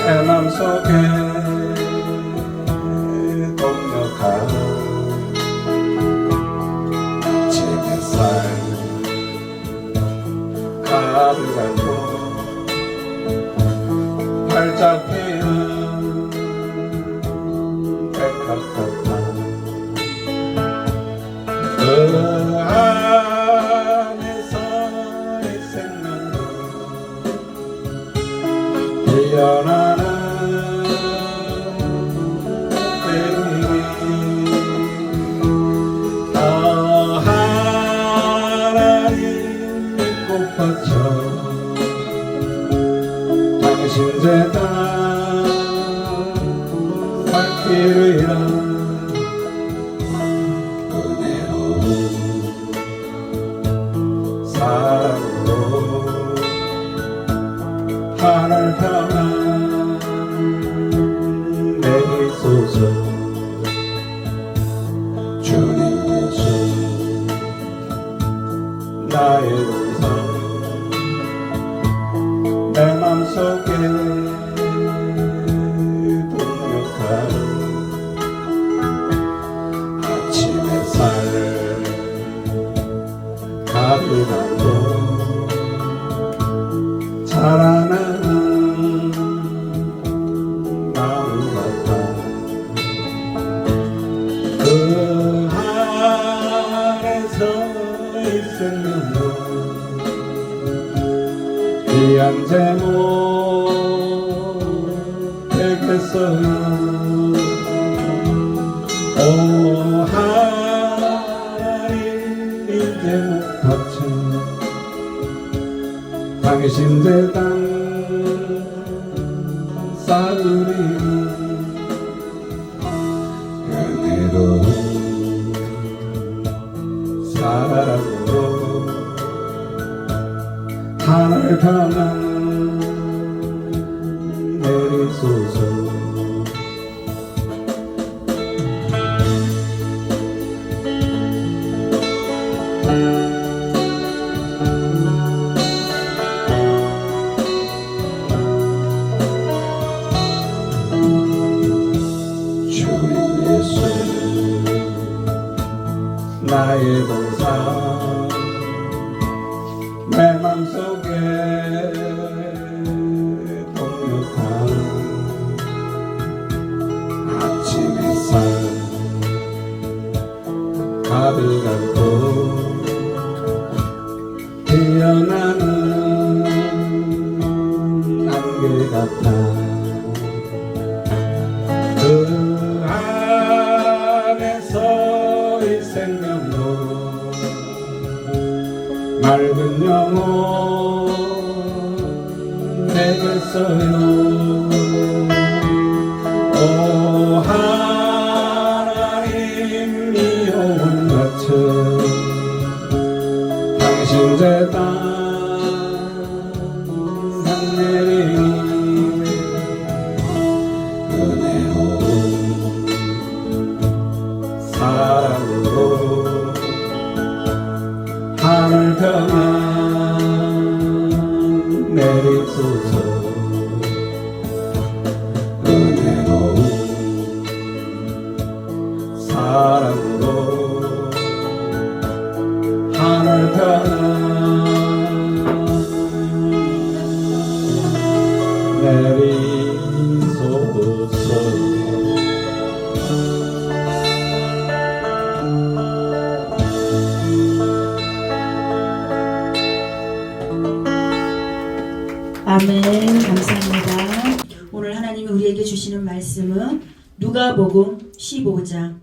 내 맘속에 동력한 지햇살 가득 안고 활짝 피는 당신 제다 밝히리라 은혜로운 사랑으로 하늘 평안 내리소서 주님 예수 나의 동상 내 맘속에 동력하는 아침 햇살 가득한 도 자라나는 나무 같아 그 안에서 이 생명도 귀한 제목 되겠어요 오 하나님 이 제목 바쳐 당신 제당 쌓으리 은혜로운 사랑으로 하늘 평안 내리소서 주님 예수 나의 동상 내 맘속에 동력하는 아침 햇살 가득한 또 피어나는 안개 같아 그 안에서 이 생명도 맑은 영혼 되겠어요 오 하나님 이 영혼 바쳐 당신 제단 내리니 은혜로운 사랑으로 하늘 평안 내리소서 은혜로운 사랑으로 하늘 평안 내리소서 아멘. 감사합니다. 오늘 하나님이 우리에게 주시는 말씀은 누가복음 15장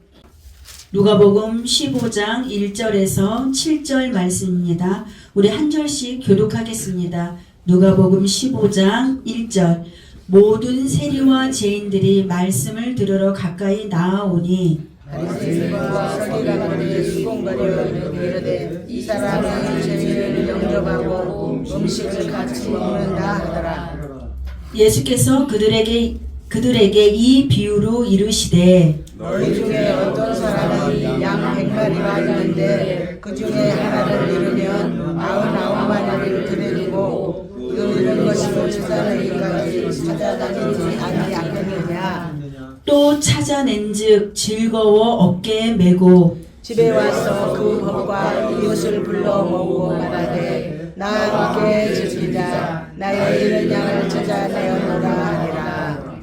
1절에서 7절 말씀입니다. 우리 한 절씩 교독하겠습니다. 누가복음 15장 1절 모든 세리와 죄인들이 말씀을 들으러 가까이 나아오니 바리새인과 서기관들이 수군거려 이르되 이 사람은 죄인을 영접하고 음식을 같이 먹는다 하더라. 예수께서 그들에게 이 비유로 이르시되 너희 중에 어떤 사람이 양 100마리가 있는데 그 중에 하나를 잃으면 99마리를 들여두고 그 잃은 것을 찾아내기까지 찾아다니지 아니하겠느냐. 또 찾아낸즉 즐거워 어깨에 메고 집에 와서 그 법과 이웃을 불러 모으고 말하되 나와 함께 즐기자. 나의 잃은 양을 찾아내었노라 하니라.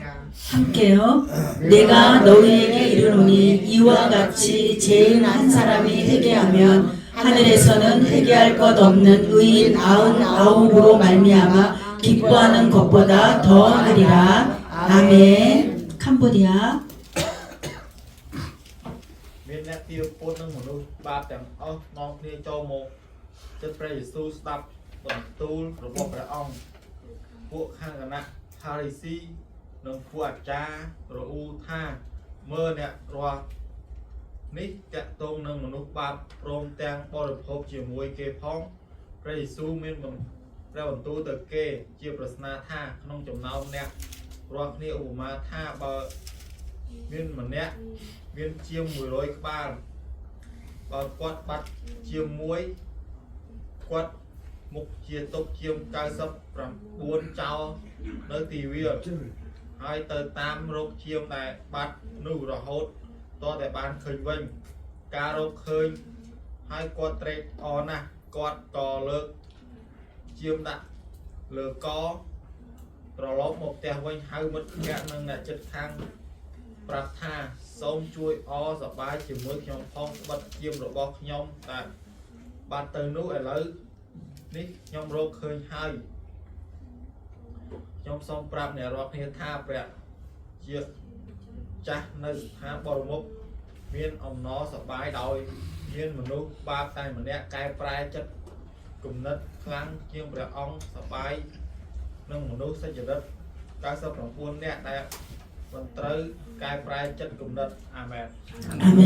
함께요. 내가 너희에게 이르노니 이와 같이 죄인 한 사람이 회개하면 하늘에서는 회개할 것 없는 의인 99으로 말미암아 기뻐하는 것보다 더 하리라. 아멘. 캄보디아. មានអ្នកទីរពន្ធនឹងមនុស្សបាបទាំងអស់នាំគ្នាចូលមកជិតព្រះយេស៊ូវស្ដាប់បន្ទូលរបស់ព្រះអង្គពួកខាងគណៈ ផារីស៊ីនិងពួកអាចារ្យរអ៊ូថាមើលអ្នករាល់នេះតាក់ទងនឹងមនុស្សបាបព្រមទាំងបរិភោគជាមួយគេផងព្រះយេស៊ូវមានព្រះបន្ទូលទៅគេជាប្រស្នាថាក្នុងចំណោមអ្នករាល់គ្នាឧបមាថាបើមានម្នាក់មានជាង100ក្បាលបើគាត់បាត់ជាងមួយគាត់មុខជាទុកជាង99ចោលនៅទីវាលហើយទៅតាមរោគជាមដែលបាត់នោះរហូតតតែបានឃើញវិញការរកឃើញហើយគាត់ត្រេកអរណាស់គាត់ក៏លើកជាមដាក់លើកត្រឡប់មកផ្ទះវិញហៅមិត្តភក្តិនិងអ្នកជិតខាងប្រាប់ថាសូមជួយអរសប្បាយជាមួយខ្ញុំផងស្បិតជាមរបស់ខ្ញុំតែបាត់ទៅនោះឥឡូវនេះខ្ញុំរកឃើញហើយខ្ញុំសូមប្រាប់អ្នករាល់គ្នាថាព្រះជាចាស់នៅស្ថានបរិមុខមានអំណរសប្បាយដោយមានមនុស្សបាបតែម្នាក់កែប្រែចិត្តគំនិតខ្លាំងជាងព្រះអង្គសប្បាយនឹងមនុស្សសេចក្ដី99នាក់ដែលមិនត្រូវកែប្រែចិត្តគំនិតអាមែន 아멘.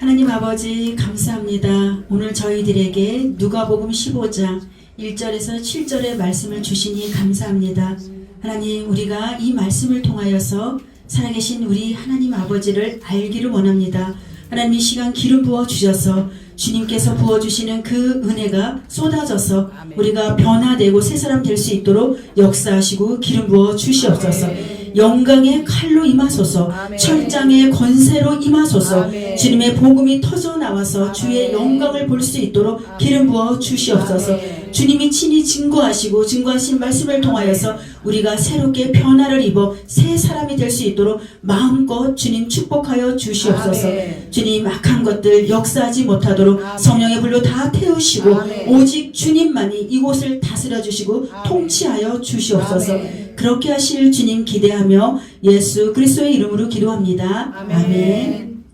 하나님 아버지 감사합니다. 오늘 저희들에게 누가복음 15장 1절에서 7절의 말씀을 주시니 감사합니다. 하나님 우리가 이 말씀을 통하여서 살아계신 우리 하나님 아버지를 알기를 원합니다. 하나님 이 시간 기름 부어 주셔서 주님께서 부어주시는 그 은혜가 쏟아져서 우리가 변화되고 새 사람 될 수 있도록 역사하시고 기름 부어 주시옵소서. 영광의 칼로 임하소서. 철장의 권세로 임하소서. 주님의 복음이 터져 나와서 주의 영광을 볼 수 있도록 기름 부어 주시옵소서. 주님이 친히 증거하시고 증거하신 말씀을 통하여서 우리가 새롭게 변화를 입어 새 사람이 될 수 있도록 마음껏 주님 축복하여 주시옵소서. 주님 악한 것들 역사하지 못하도록 성령의 불로 다 태우시고 오직 주님만이 이곳을 다스려 주시고 통치하여 주시옵소서. 그렇게 하실 주님 기대하며 예수 그리스도의 이름으로 기도합니다. 아멘.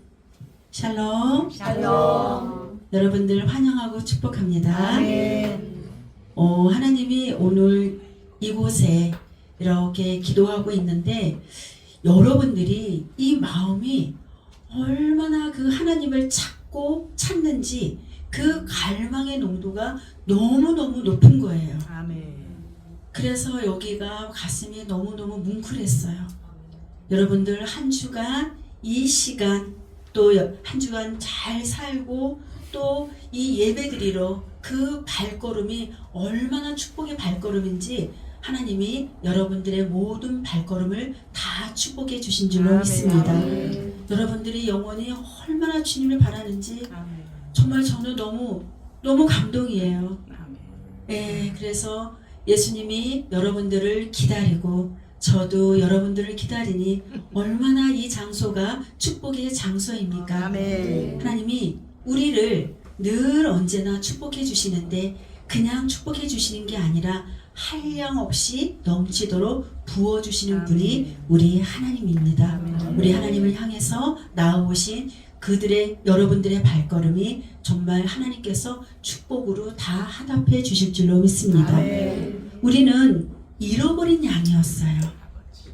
샬롬. 샬롬. 여러분들 환영하고 축복합니다. 아멘. 하나님이 오늘 이곳에 이렇게 기도하고 있는데 여러분들이 이 마음이 얼마나 그 하나님을 찾고 찾는지 그 갈망의 농도가 너무너무 높은 거예요. 아멘. 그래서 여기가 가슴이 너무너무 뭉클했어요. 여러분들 한 주간 이 시간 또 한 주간 잘 살고 또 이 예배드리러 그 발걸음이 얼마나 축복의 발걸음인지 하나님이 여러분들의 모든 발걸음을 다 축복해 주신 줄로 믿습니다. 여러분들이 영원히 얼마나 주님을 바라는지 정말 저는 너무 감동이에요. 예, 그래서 예수님이 여러분들을 기다리고 저도 여러분들을 기다리니 얼마나 이 장소가 축복의 장소입니까? 아멘. 하나님이 우리를 늘 언제나 축복해 주시는데 그냥 축복해 주시는 게 아니라 한량 없이 넘치도록 부어주시는 분이 우리 하나님입니다. 우리 하나님을 향해서 나아오신 그들의 여러분들의 발걸음이 정말 하나님께서 축복으로 다 하답해 주실 줄로 믿습니다. 우리는 잃어버린 양이었어요.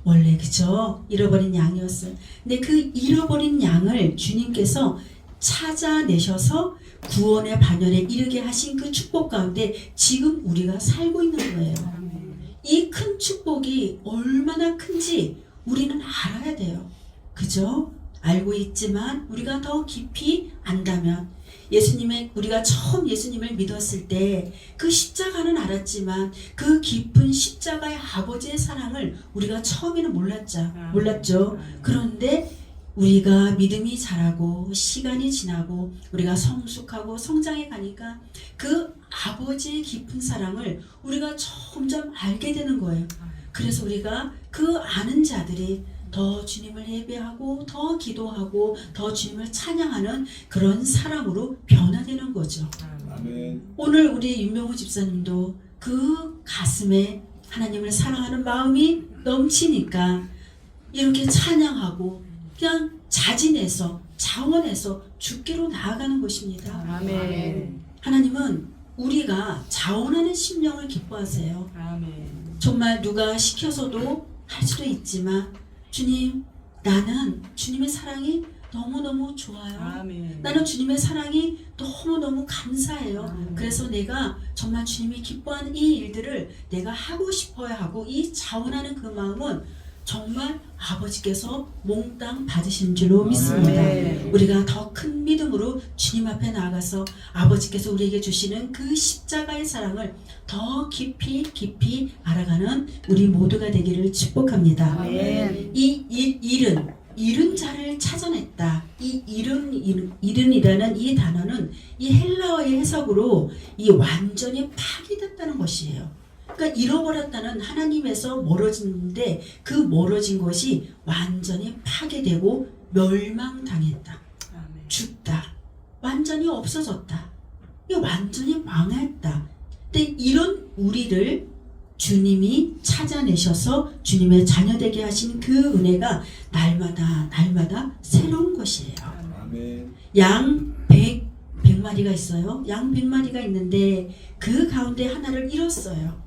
원래 그죠? 잃어버린 양이었어요. 근데 그 잃어버린 양을 주님께서 찾아내셔서 구원의 반열에 이르게 하신 그 축복 가운데 지금 우리가 살고 있는 거예요. 이 큰 축복이 얼마나 큰지 우리는 알아야 돼요. 그죠? 알고 있지만 우리가 더 깊이 안다면 우리가 처음 예수님을 믿었을 때 그 십자가는 알았지만 그 깊은 십자가의 아버지의 사랑을 우리가 처음에는 몰랐죠. 그런데 우리가 믿음이 자라고 시간이 지나고 우리가 성숙하고 성장해 가니까 그 아버지의 깊은 사랑을 우리가 점점 알게 되는 거예요. 그래서 우리가 그 아는 자들이 더 주님을 예배하고 더 기도하고 더 주님을 찬양하는 그런 사람으로 변화되는 거죠. 아멘. 오늘 우리 윤명호 집사님도 그 가슴에 하나님을 사랑하는 마음이 넘치니까 이렇게 찬양하고 그냥 자진해서 자원해서 주께로 나아가는 것입니다. 아멘. 하나님은 우리가 자원하는 심령을 기뻐하세요. 아멘. 정말 누가 시켜서도 할 수도 있지만 주님, 나는 주님의 사랑이 너무너무 좋아요. 아멘. 나는 주님의 사랑이 너무너무 감사해요. 그래서 내가 정말 주님이 기뻐하는 이 일들을 내가 하고 싶어야 하고, 이 자원하는 그 마음은 정말 아버지께서 몽땅 받으신 줄로 믿습니다. 아멘. 우리가 더 큰 믿음으로 주님 앞에 나아가서 아버지께서 우리에게 주시는 그 십자가의 사랑을 더 깊이 알아가는 우리 모두가 되기를 축복합니다. 아멘. 이 잃은 자를 찾아냈다. 이 잃은이라는 이 단어는 이 헬라어의 해석으로 이 완전히 파괴됐다는 것이에요. 그러니까 잃어버렸다는 하나님에서 멀어지는데 그 멀어진 것이 완전히 파괴되고 멸망당했다. 아멘. 죽다. 완전히 없어졌다. 이거 완전히 망했다. 근데 이런 우리를 주님이 찾아내셔서 주님의 자녀되게 하신 그 은혜가 날마다 새로운 것이에요. 아멘. 양 100마리가 있어요. 양 100마리가 있는데 그 가운데 하나를 잃었어요.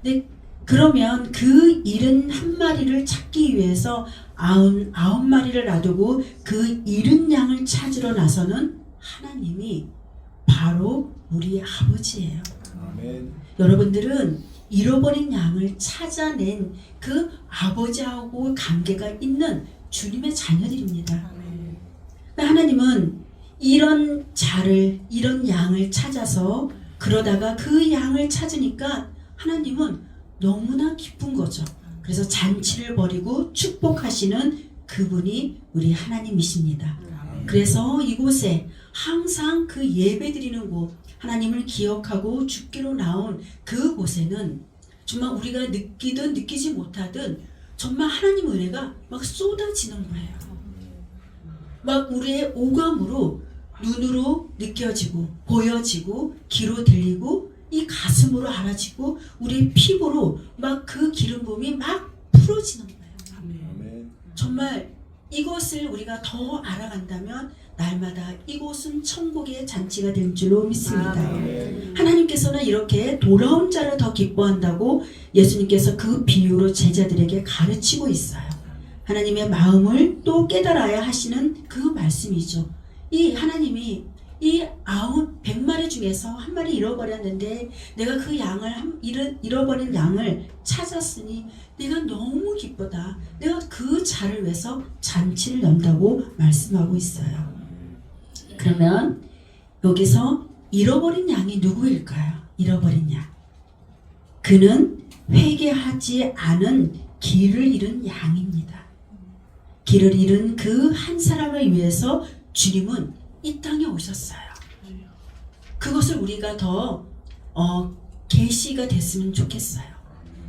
근데 그러면 그 잃은 한 마리를 찾기 위해서 99마리를 놔두고 그 잃은 양을 찾으러 나서는 하나님이 바로 우리 아버지예요. 아멘. 여러분들은 잃어버린 양을 찾아낸 그 아버지하고 관계가 있는 주님의 자녀들입니다. 아멘. 하나님은 이런 양을 찾아서 그러다가 그 양을 찾으니까 하나님은 너무나 기쁜 거죠. 그래서 잔치를 벌이고 축복하시는 그분이 우리 하나님이십니다. 그래서 이곳에 항상 그 예배 드리는 곳, 하나님을 기억하고 죽기로 나온 그곳에는 정말 우리가 느끼든 느끼지 못하든 정말 하나님 은혜가 막 쏟아지는 거예요. 막 우리의 오감으로, 눈으로 느껴지고 보여지고 귀로 들리고 이 가슴으로 알아지고 우리의 피부로 막 그 기름 부음이 막 풀어지는 거예요. 아멘. 정말 이것을 우리가 더 알아간다면 날마다 이곳은 천국의 잔치가 될 줄로 믿습니다. 아멘. 하나님께서는 이렇게 돌아온 자를 더 기뻐한다고 예수님께서 그 비유로 제자들에게 가르치고 있어요. 하나님의 마음을 또 깨달아야 하시는 그 말씀이죠. 이 하나님이 이 100마리 중에서 한 마리 잃어버렸는데 내가 그 잃어버린 양을 찾았으니 내가 너무 기쁘다. 내가 그 자를 위해서 잔치를 연다고 말씀하고 있어요. 그러면 여기서 잃어버린 양이 누구일까요? 잃어버린 양. 그는 회개하지 않은 길을 잃은 양입니다. 길을 잃은 그 한 사람을 위해서 주님은 이 땅에 오셨어요. 그것을 우리가 더 계시가 됐으면 좋겠어요.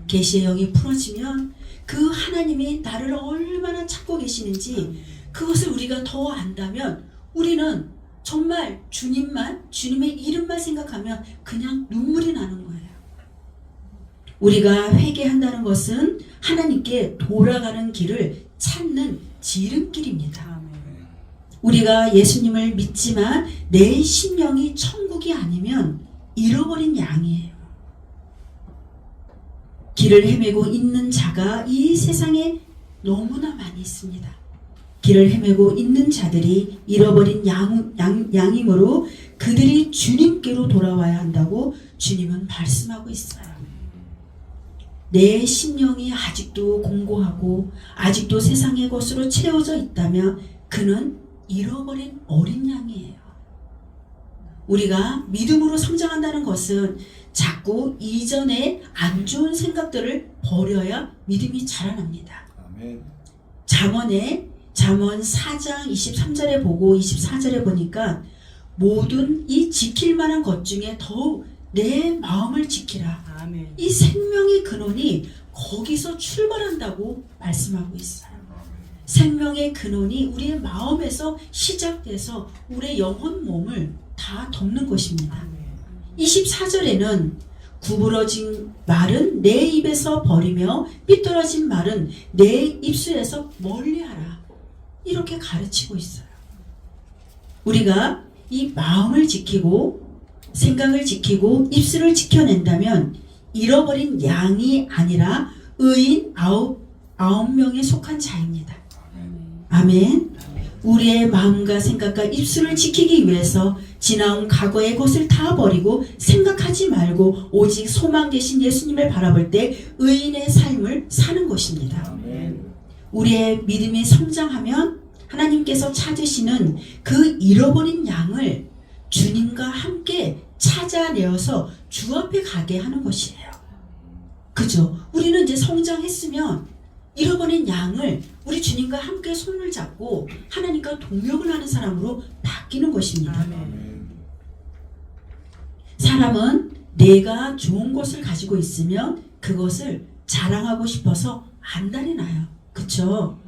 계시의 영이 풀어지면 그 하나님이 나를 얼마나 찾고 계시는지 그것을 우리가 더 안다면 우리는 정말 주님의 이름만 생각하면 그냥 눈물이 나는 거예요. 우리가 회개한다는 것은 하나님께 돌아가는 길을 찾는 지름길입니다. 우리가 예수님을 믿지만 내 심령이 천국이 아니면 잃어버린 양이에요. 길을 헤매고 있는 자가 이 세상에 너무나 많이 있습니다. 길을 헤매고 있는 자들이 잃어버린 양이므로 그들이 주님께로 돌아와야 한다고 주님은 말씀하고 있어요. 내 심령이 아직도 공고하고 아직도 세상의 것으로 채워져 있다면 그는 잃어버린 어린 양이에요. 우리가 믿음으로 성장한다는 것은 자꾸 이전에 안 좋은 생각들을 버려야 믿음이 자라납니다. 아멘. 잠언 4장 23절에 보고 24절에 보니까 모든 이 지킬 만한 것 중에 더욱 내 마음을 지키라. 아멘. 이 생명의 근원이 거기서 출발한다고 말씀하고 있어요. 생명의 근원이 우리의 마음에서 시작돼서 우리의 영혼 몸을 다 덮는 것입니다. 24절에는 구부러진 말은 내 입에서 버리며 삐뚤어진 말은 내 입술에서 멀리하라. 이렇게 가르치고 있어요. 우리가 이 마음을 지키고 생각을 지키고 입술을 지켜낸다면 잃어버린 양이 아니라 의인 아홉 명에 속한 자입니다. 아멘. 우리의 마음과 생각과 입술을 지키기 위해서 지나온 과거의 것을 다 버리고 생각하지 말고 오직 소망 되신 예수님을 바라볼 때 의인의 삶을 사는 것입니다. 아멘. 우리의 믿음이 성장하면 하나님께서 찾으시는 그 잃어버린 양을 주님과 함께 찾아내어서 주 앞에 가게 하는 것이에요. 그죠? 우리는 이제 성장했으면 잃어버린 양을 우리 주님과 함께 손을 잡고 하나님과 동역을 하는 사람으로 바뀌는 것입니다. 아멘. 사람은 내가 좋은 것을 가지고 있으면 그것을 자랑하고 싶어서 안달이 나요. 그쵸?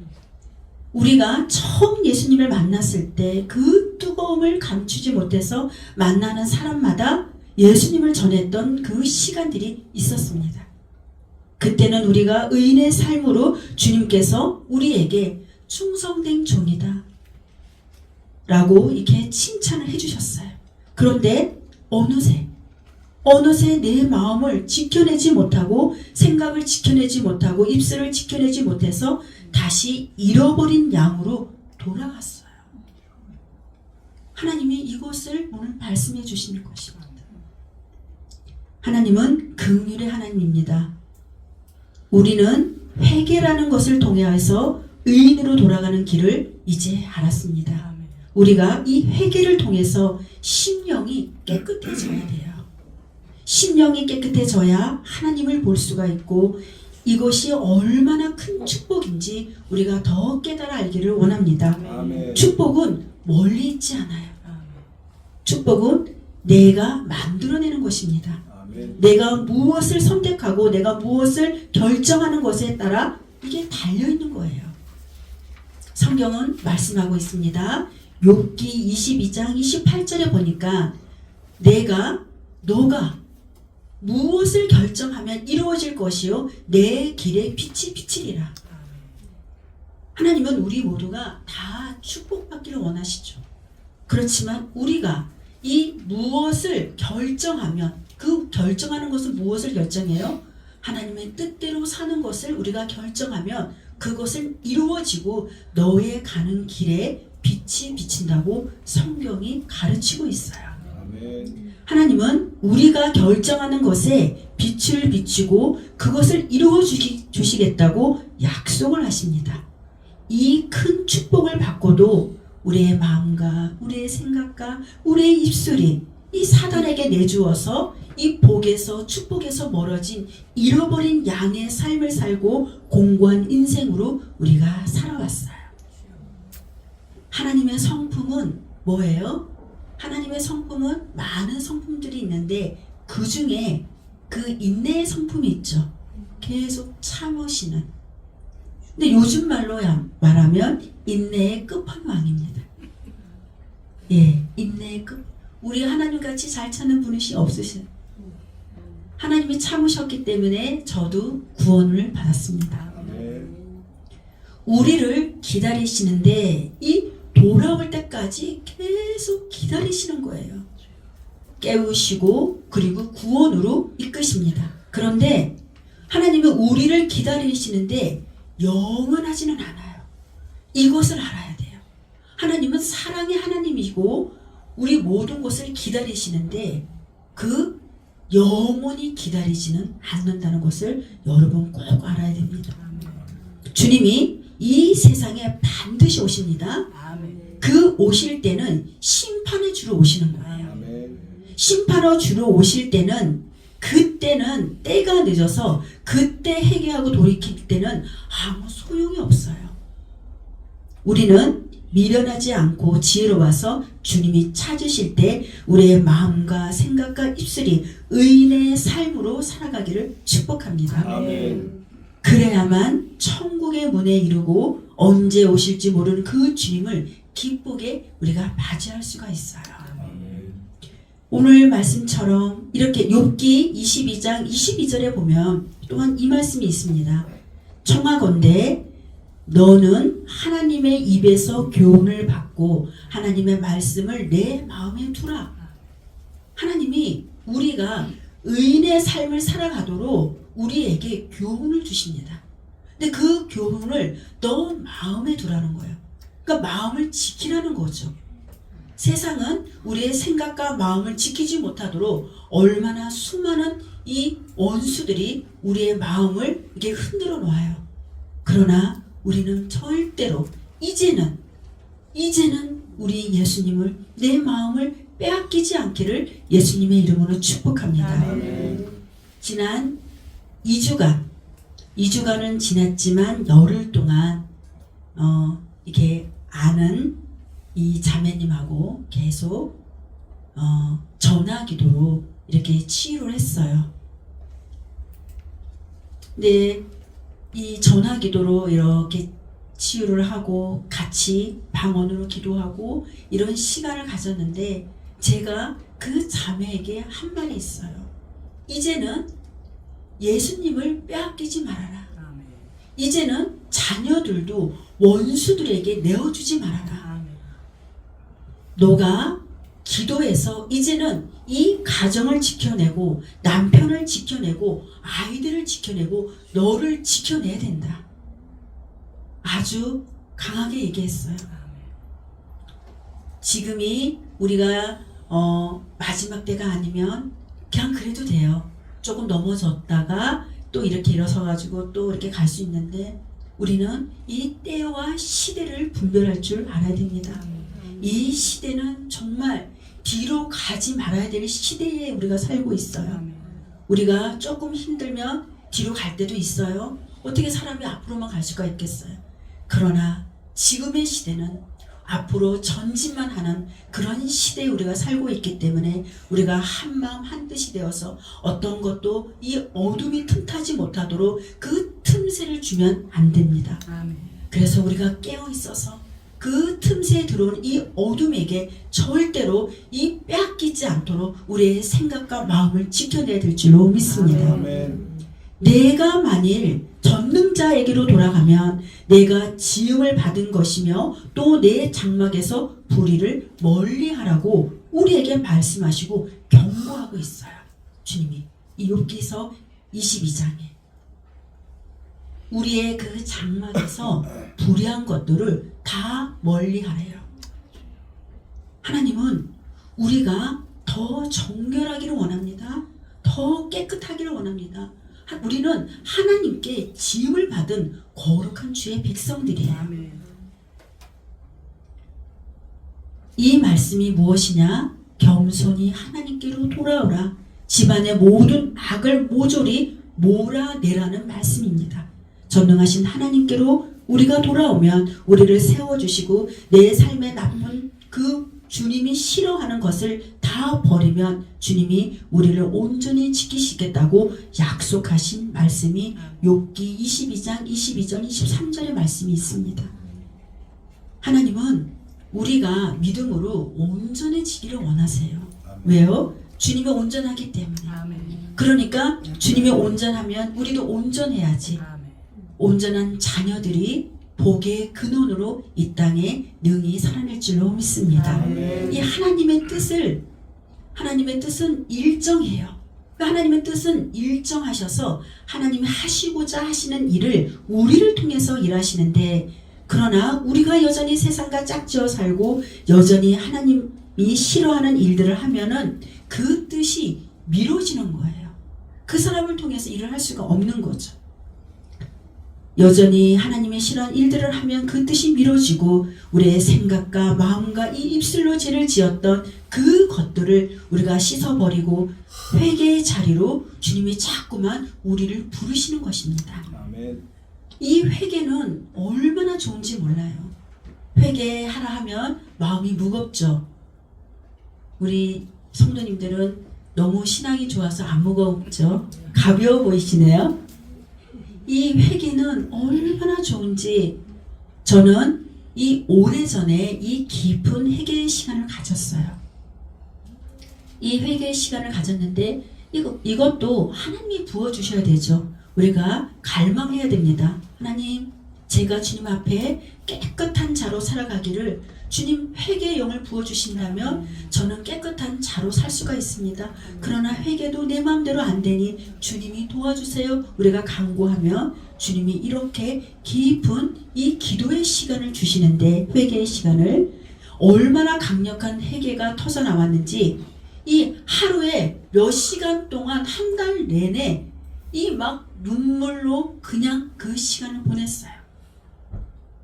우리가 처음 예수님을 만났을 때 그 뜨거움을 감추지 못해서 만나는 사람마다 예수님을 전했던 그 시간들이 있었습니다. 그때는 우리가 의인의 삶으로 주님께서 우리에게 충성된 종이다 라고 이렇게 칭찬을 해주셨어요. 그런데 어느새 내 마음을 지켜내지 못하고 생각을 지켜내지 못하고 입술을 지켜내지 못해서 다시 잃어버린 양으로 돌아갔어요. 하나님이 이것을 오늘 말씀해 주시는 것입니다. 하나님은 긍휼의 하나님입니다. 우리는 회개라는 것을 통해서 의인으로 돌아가는 길을 이제 알았습니다. 우리가 이 회개를 통해서 심령이 깨끗해져야 돼요. 심령이 깨끗해져야 하나님을 볼 수가 있고 이것이 얼마나 큰 축복인지 우리가 더 깨달아 알기를 원합니다. 아멘. 축복은 멀리 있지 않아요. 축복은 내가 만들어내는 것입니다. 아멘. 내가 무엇을 선택하고 내가 무엇을 결정하는 것에 따라 이게 달려있는 거예요. 성경은 말씀하고 있습니다. 욥기 22장 28절에 보니까 너가 무엇을 결정하면 이루어질 것이요 내 길에 빛이 비치리라. 하나님은 우리 모두가 다 축복받기를 원하시죠. 그렇지만 우리가 이 무엇을 결정하면 그 결정하는 것은 무엇을 결정해요? 하나님의 뜻대로 사는 것을 우리가 결정하면 그것은 이루어지고 너의 가는 길에 빛이 비친다고 성경이 가르치고 있어요. 아멘. 하나님은 우리가 결정하는 것에 빛을 비추고 그것을 이루어 주시겠다고 약속을 하십니다. 이 큰 축복을 받고도 우리의 마음과 우리의 생각과 우리의 입술이 이 사단에게 내주어서 이 복에서 축복에서 멀어진 잃어버린 양의 삶을 살고 공고한 인생으로 우리가 살아왔어요. 하나님의 성품은 뭐예요? 하나님의 성품은 많은 성품들이 있는데 그 중에 그 인내의 성품이 있죠. 계속 참으시는. 근데 요즘 말로 말하면 인내의 끝판왕입니다. 예, 인내의 끝. 우리 하나님같이 잘 참는 분이 없으셔요. 하나님이 참으셨기 때문에 저도 구원을 받았습니다. 아멘. 우리를 기다리시는데 이 돌아올 때까지 계속 기다리시는 거예요. 깨우시고 그리고 구원으로 이끄십니다. 그런데 하나님은 우리를 기다리시는데 영원하지는 않아요. 이것을 알아야 돼요. 하나님은 사랑의 하나님이고 우리 모든 것을 기다리시는데 그 영원히 기다리지는 않는다는 것을 여러분 꼭 알아야 됩니다. 주님이 이 세상에 반드시 오십니다. 그 오실 때는 심판의 주로 오시는 거예요. 아멘. 심판의 주로 오실 때는 그때는 때가 늦어서 그때 회개하고 돌이킬 때는 아무 소용이 없어요. 우리는 미련하지 않고 지혜로워서 주님이 찾으실 때 우리의 마음과 생각과 입술이 의인의 삶으로 살아가기를 축복합니다. 아멘. 그래야만 천국의 문에 이르고 언제 오실지 모르는 그 주님을 기쁘게 우리가 맞이할 수가 있어요. 아멘. 오늘 말씀처럼 이렇게 욥기 22장 22절에 보면 또한 이 말씀이 있습니다. 청하건대 너는 하나님의 입에서 교훈을 받고 하나님의 말씀을 내 마음에 두라. 하나님이 우리가 의인의 삶을 살아가도록 우리에게 교훈을 주십니다. 근데 그 교훈을 너 마음에 두라는 거예요. 그러니까 마음을 지키라는 거죠. 세상은 우리의 생각과 마음을 지키지 못하도록 얼마나 수많은 이 원수들이 우리의 마음을 이렇게 흔들어 놓아요. 그러나 우리는 절대로 이제는 우리 예수님을 내 마음을 빼앗기지 않기를 예수님의 이름으로 축복합니다. 아멘. 지난 2주간은 지났지만 열흘 동안 이렇게 아는 이 자매님하고 계속 전화기도로 이렇게 치유를 했어요. 근데 이 전화기도로 이렇게 치유를 하고 같이 방언으로 기도하고 이런 시간을 가졌는데 제가 그 자매에게 한 말이 있어요. 이제는 예수님을 빼앗기지 말아라. 이제는 자녀들도 원수들에게 내어주지 말아라. 너가 기도해서 이제는 이 가정을 지켜내고 남편을 지켜내고 아이들을 지켜내고 너를 지켜내야 된다. 아주 강하게 얘기했어요. 지금이 우리가 마지막 때가 아니면 그냥 그래도 돼요. 조금 넘어졌다가 또 이렇게 일어서가지고 또 이렇게 갈 수 있는데 우리는 이 때와 시대를 분별할 줄 알아야 됩니다. 이 시대는 정말 뒤로 가지 말아야 될 시대에 우리가 살고 있어요. 우리가 조금 힘들면 뒤로 갈 때도 있어요. 어떻게 사람이 앞으로만 갈 수가 있겠어요. 그러나 지금의 시대는 앞으로 전진만 하는 그런 시대에 우리가 살고 있기 때문에 우리가 한마음 한뜻이 되어서 어떤 것도 이 어둠이 틈타지 못하도록 그 틈새를 주면 안 됩니다. 그래서 우리가 깨어 있어서 그 틈새에 들어온 이 어둠에게 절대로 이 빼앗기지 않도록 우리의 생각과 마음을 지켜내야 될 줄로 믿습니다. 아멘. 내가 만일 전능자에게로 돌아가면 내가 지음을 받은 것이며 또 내 장막에서 불의를 멀리하라고 우리에게 말씀하시고 경고하고 있어요. 주님이 이 욥기서 22장에 우리의 그 장막에서 불의한 것들을 다 멀리하래요. 하나님은 우리가 더 정결하기를 원합니다. 더 깨끗하기를 원합니다. 우리는 하나님께 지음을 받은 거룩한 주의 백성들이에요. 이 말씀이 무엇이냐? 겸손히 하나님께로 돌아오라. 집안의 모든 악을 모조리 몰아내라는 말씀입니다. 전능하신 하나님께로 우리가 돌아오면 우리를 세워주시고 내 삶에 나쁜 그 주님이 싫어하는 것을 다 버리면 주님이 우리를 온전히 지키시겠다고 약속하신 말씀이 욥기 22장 22절 23절의 말씀이 있습니다. 하나님은 우리가 믿음으로 온전해지기를 원하세요. 왜요? 주님이 온전하기 때문에. 그러니까 주님이 온전하면 우리도 온전해야지. 온전한 자녀들이 복의 근원으로 이 땅에 능히 살아낼 줄로 믿습니다. 이 하나님의 뜻은 일정해요. 하나님의 뜻은 일정하셔서 하나님이 하시고자 하시는 일을 우리를 통해서 일하시는데, 그러나 우리가 여전히 세상과 짝지어 살고 여전히 하나님이 싫어하는 일들을 하면은 그 뜻이 미뤄지는 거예요. 그 사람을 통해서 일을 할 수가 없는 거죠. 여전히 하나님의 싫어하는 일들을 하면 그 뜻이 미뤄지고 우리의 생각과 마음과 이 입술로 죄를 지었던 그 것들을 우리가 씻어버리고 회개의 자리로 주님이 자꾸만 우리를 부르시는 것입니다. 아멘. 이 회개는 얼마나 좋은지 몰라요. 회개하라 하면 마음이 무겁죠. 우리 성도님들은 너무 신앙이 좋아서 안 무겁죠. 가벼워 보이시네요. 이 회개는 얼마나 좋은지 저는 이 오래전에 이 깊은 회개의 시간을 가졌어요. 이 회개의 시간을 가졌는데 이것도 하나님이 부어주셔야 되죠. 우리가 갈망해야 됩니다. 하나님, 제가 주님 앞에 깨끗한 자로 살아가기를 주님 회개의 영을 부어주신다면 저는 깨끗한 자로 살 수가 있습니다. 그러나 회개도 내 마음대로 안 되니 주님이 도와주세요. 우리가 간구하면 주님이 이렇게 깊은 이 기도의 시간을 주시는데, 회개의 시간을 얼마나 강력한 회개가 터져 나왔는지 이 하루에 몇 시간 동안 한 달 내내 이 막 눈물로 그냥 그 시간을 보냈어요.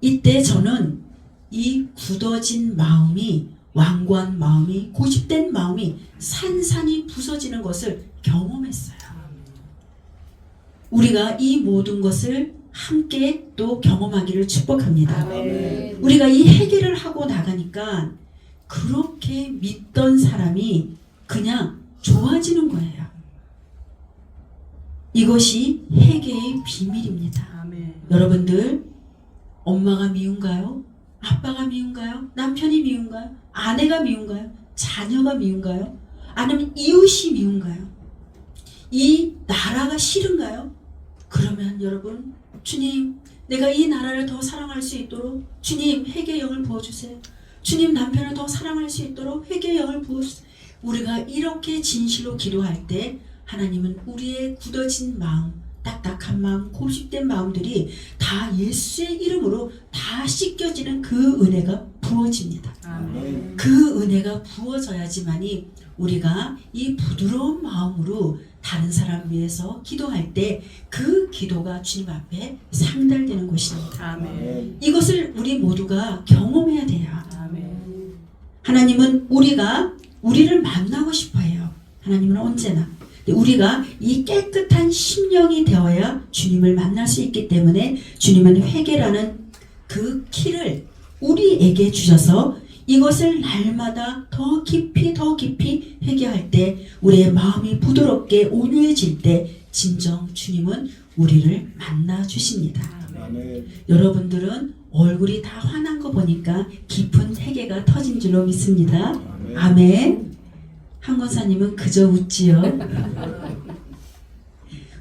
이때 저는 이 굳어진 마음이, 완고한 마음이, 고집된 마음이 산산이 부서지는 것을 경험했어요. 우리가 이 모든 것을 함께 또 경험하기를 축복합니다. 아멘. 우리가 이 회개를 하고 나가니까 그렇게 믿던 사람이 그냥 좋아지는 거예요. 이것이 회개의 비밀입니다. 아멘. 여러분들, 엄마가 미운가요? 아빠가 미운가요? 남편이 미운가요? 아내가 미운가요? 자녀가 미운가요? 아니면 이웃이 미운가요? 이 나라가 싫은가요? 그러면 여러분, 주님, 내가 이 나라를 더 사랑할 수 있도록 주님 회개의 영을 부어주세요. 주님, 남편을 더 사랑할 수 있도록 회개의 영을 부어주세요. 우리가 이렇게 진실로 기도할 때 하나님은 우리의 굳어진 마음, 딱딱한 마음, 고집된 마음들이 다 예수의 이름으로 다 씻겨지는 그 은혜가 부어집니다. 아멘. 그 은혜가 부어져야지만이 우리가 이 부드러운 마음으로 다른 사람 위해서 기도할 때 그 기도가 주님 앞에 상달되는 것입니다. 아멘. 이것을 우리 모두가 경험해야 돼요. 아멘. 하나님은 우리를 만나고 싶어 해요. 하나님은 언제나. 우리가 이 깨끗한 심령이 되어야 주님을 만날 수 있기 때문에 주님은 회개라는 그 키를 우리에게 주셔서 이것을 날마다 더 깊이 회개할 때 우리의 마음이 부드럽게 온유해질 때 진정 주님은 우리를 만나 주십니다. 아멘. 여러분들은 얼굴이 다 환한 거 보니까 깊은 회개가 터진 줄로 믿습니다. 아멘. 아멘. 한 권사님은 그저 웃지요.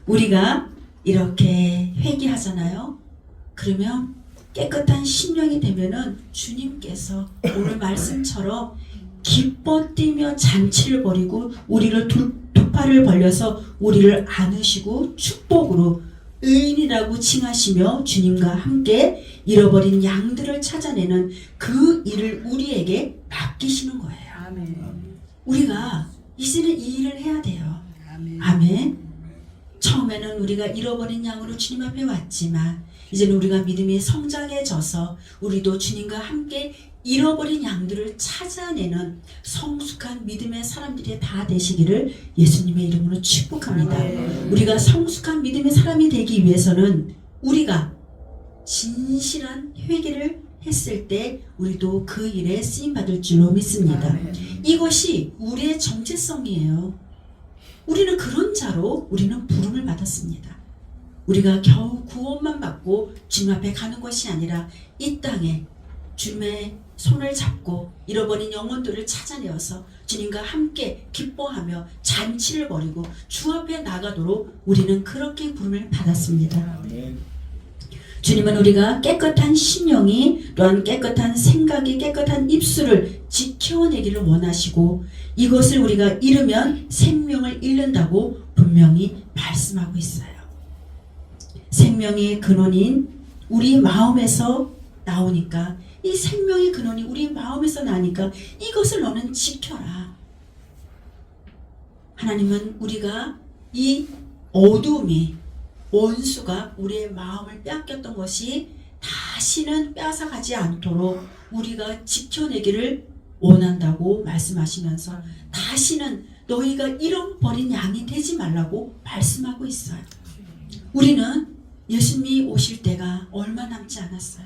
우리가 이렇게 회개하잖아요. 그러면 깨끗한 심령이 되면은 주님께서 오늘 말씀처럼 기뻐 뛰며 잔치를 벌이고 우리를 두 팔을 벌려서 우리를 안으시고 축복으로 의인이라고 칭하시며 주님과 함께 잃어버린 양들을 찾아내는 그 일을 우리에게 맡기시는 거예요. 아멘. 우리가 이제는 이 일을 해야 돼요. 아멘. 아멘. 처음에는 우리가 잃어버린 양으로 주님 앞에 왔지만 이제는 우리가 믿음이 성장해져서 우리도 주님과 함께 잃어버린 양들을 찾아내는 성숙한 믿음의 사람들이 다 되시기를 예수님의 이름으로 축복합니다. 아멘. 우리가 성숙한 믿음의 사람이 되기 위해서는 우리가 진실한 회개를 했을 때 우리도 그 일에 쓰임받을 줄로 믿습니다. 아멘. 이것이 우리의 정체성이에요. 우리는 그런 자로 우리는 부름을 받았습니다. 우리가 겨우 구원만 받고 주님 앞에 가는 것이 아니라 이 땅에 주님의 손을 잡고 잃어버린 영혼들을 찾아내어서 주님과 함께 기뻐하며 잔치를 벌이고 주 앞에 나가도록 우리는 그렇게 부름을 받았습니다. 아멘. 주님은 우리가 깨끗한 심령이 또한 깨끗한 생각이 깨끗한 입술을 지켜내기를 원하시고 이것을 우리가 잃으면 생명을 잃는다고 분명히 말씀하고 있어요. 생명의 근원인 우리 마음에서 나오니까 이 생명의 근원이 우리 마음에서 나니까 이것을 너는 지켜라. 하나님은 우리가 이 어둠이 원수가 우리의 마음을 빼앗겼던 것이 다시는 빼앗아가지 않도록 우리가 지켜내기를 원한다고 말씀하시면서 다시는 너희가 잃어버린 양이 되지 말라고 말씀하고 있어요. 우리는 예수님이 오실 때가 얼마 남지 않았어요.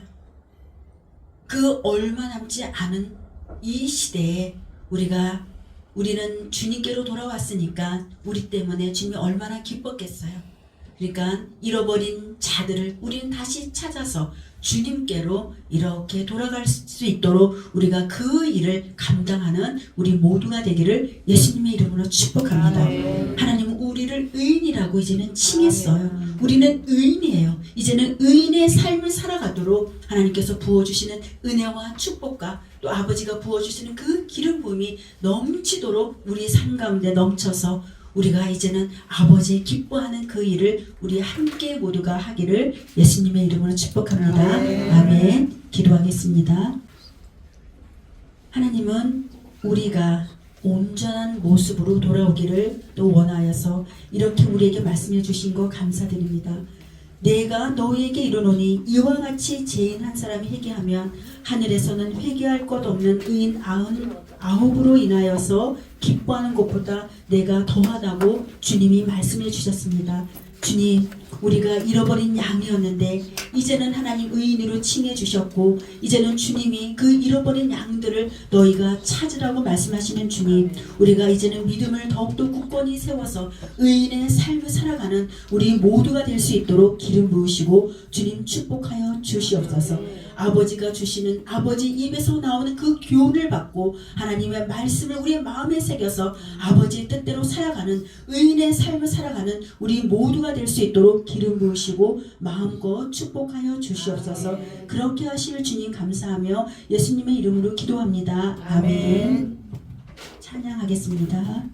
그 얼마 남지 않은 이 시대에 우리는 주님께로 돌아왔으니까 우리 때문에 주님이 얼마나 기뻤겠어요. 그러니까 잃어버린 자들을 우리는 다시 찾아서 주님께로 이렇게 돌아갈 수 있도록 우리가 그 일을 감당하는 우리 모두가 되기를 예수님의 이름으로 축복합니다. 아멘. 하나님은 우리를 의인이라고 이제는 칭했어요. 우리는 의인이에요. 이제는 의인의 삶을 살아가도록 하나님께서 부어주시는 은혜와 축복과 또 아버지가 부어주시는 그 기름 부음이 넘치도록 우리 삶 가운데 넘쳐서 우리가 이제는 아버지 기뻐하는 그 일을 우리 함께 모두가 하기를 예수님의 이름으로 축복합니다. 아멘. 기도하겠습니다. 하나님은 우리가 온전한 모습으로 돌아오기를 또 원하여서 이렇게 우리에게 말씀해 주신 거 감사드립니다. 내가 너희에게 이르노니 이와 같이 죄인 한 사람이 회개하면 하늘에서는 회개할 것 없는 의인 99으로 인하여서 기뻐하는 것보다 내가 더하다고 주님이 말씀해 주셨습니다. 주님, 우리가 잃어버린 양이었는데 이제는 하나님 의인으로 칭해 주셨고 이제는 주님이 그 잃어버린 양들을 너희가 찾으라고 말씀하시는 주님, 우리가 이제는 믿음을 더욱더 굳건히 세워서 의인의 삶을 살아가는 우리 모두가 될 수 있도록 기름 부으시고 주님 축복하여 주시옵소서. 아버지가 주시는 아버지 입에서 나오는 그 교훈을 받고 하나님의 말씀을 우리의 마음에 새겨서 아버지의 뜻대로 살아가는 의인의 삶을 살아가는 우리 모두가 될 수 있도록 기름 부으시고 마음껏 축복하여 주시옵소서. 그렇게 하실 주님 감사하며 예수님의 이름으로 기도합니다. 아멘. 찬양하겠습니다.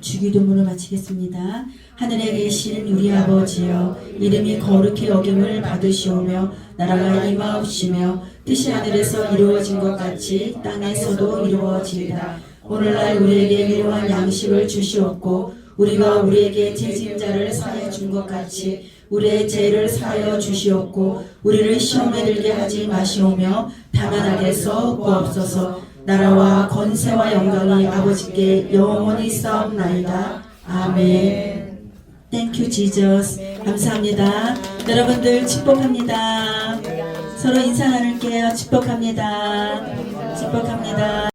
주기도문을 마치겠습니다. 하늘에 계신 우리 아버지여, 이름이 거룩히 여김을 받으시오며 나라가 임하옵시며 뜻이 하늘에서 이루어진 것 같이 땅에서도 이루어지이다. 오늘날 우리에게 필요한 양식을 주시옵고 우리가 우리에게 죄진 자를 사해 준 것 같이 우리의 죄를 사하여 주시옵고 우리를 시험에 들게 하지 마시오며 다만 악에서 구하옵소서. 나라와 권세와 영광이 아버지께 영원히 싸움나이다. 아멘. Thank you, Jesus. 감사합니다. 여러분들 축복합니다. 서로 인사 나눌게요. 축복합니다. 축복합니다.